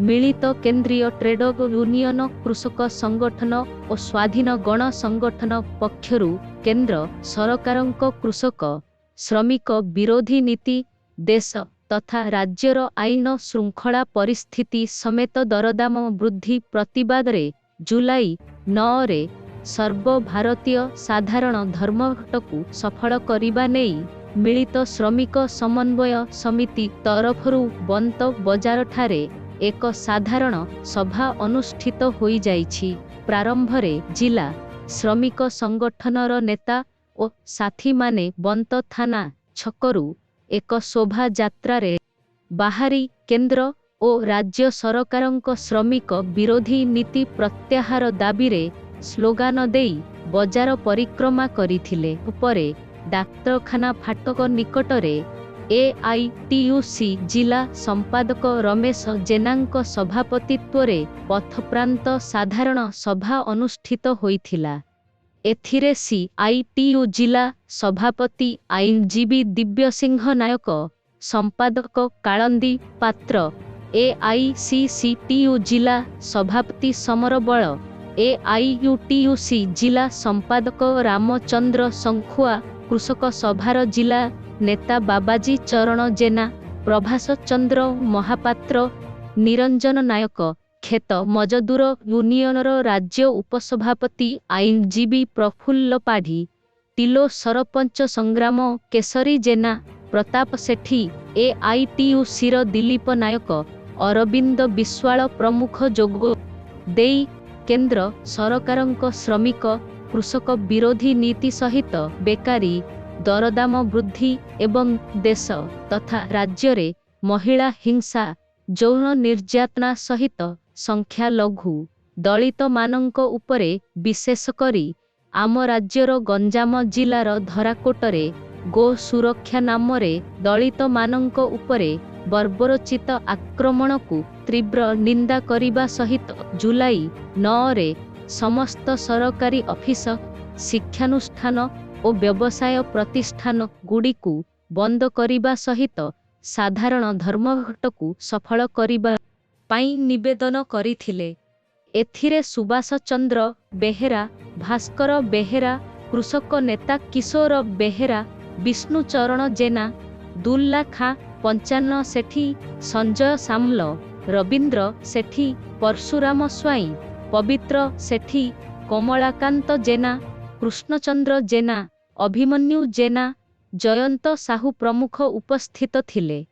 मिलित केंद्रीय trade union कृषक संगठन और स्वाधीन गण संगठन पक्षरु केंद्र सरकारक कृषक श्रमिक विरोधी नीति देश तथा राज्यर आईन श्रृंखला परिस्थिति समेत दरदाम वृद्धि प्रतिवाद रे जुलाई 9 रे सर्वभारतीय साधारण धर्मघटकु सफल करिबा नेई मिलित श्रमिक समन्वय समिति तरफरु बंत बजार ठारे एक साधारण सभा अनुष्ठित होई जाइछि। प्रारंभ रे जिला श्रमिक संगठनर नेता और साथी माने बंत थाना छकरु एक शोभा यात्रा रे बाहरी केंद्र और राज्य सरकारक श्रमिक विरोधी नीति प्रत्याहार दाबी रे स्लोगान देई बजार परिक्रमा करिथिले। उपरे डाक्तरखाना फाटक निकटरे एआईटीयूसी जिला संपादक रमेश जेनांक सभापतित्व रे पथप्रांत साधारण सभा अनुष्ठित होइथिला। एथिरे सीआईटीयू जिला सभापति आईनजीवी दिव्य सिंह नायक, संपादक कालंदी पात्र, एआईसीसीटीयू जिला सभापति समर बळ, एआईयूटीयूसी जिला संपादक रामचंद्र संखुआ, कृषक सभार जिला नेता बाबाजी चरण जेना, प्रभास चंद्र महापात्र, निरंजन नायक, खेत मजदूर यूनियनर राज्य उपसभापति आईनजीवी प्रफुल्ल पाढ़ी, टिलो सरपंच संग्राम केसरी जेना, प्रताप सेठी, एआईटीयूसीर दिलीप नायक, अरविंद विश्वाल प्रमुख जोग देई केंद्र सरकारक श्रमिक कृषक विरोधी नीति सहित बेकारी दरदाम वृद्धि एवं देश तथा राज्य रे महिला हिंसा यौन निर्यातना सहित संख्यालघु दलित मानंक उपरे विशेष करी आम राज्यर गंजाम जिलार धराकोटरे गो सुरक्षा नाम रे दलित मानंक उपरे बर्बरोचित आक्रमण को तीव्र निंदा करिबा सहित जुलाई 9 रे समस्त सरकारी ऑफिस, शिक्षानुष्ठान और व्यवसाय प्रतिष्ठान गुड़िकु बंद करिबा सहित साधारण धर्मघटकु सफल करिबा पाई निवेदन करिथिले। एथिरे सुभाष चंद्र बेहेरा, भास्कर बेहेरा, कृषक नेता किशोर बेहेरा, विष्णुचरण जेना, दुल्ला खां, पंचान्न सेठी, संजय सामल, रवींद्र सेठी, परशुराम स्वाई, पवित्र सेठी, कमलाकांत जेना, कृष्णचंद्र जेना, अभिमन्यु जेना, जयंत साहू प्रमुख उपस्थित थिले।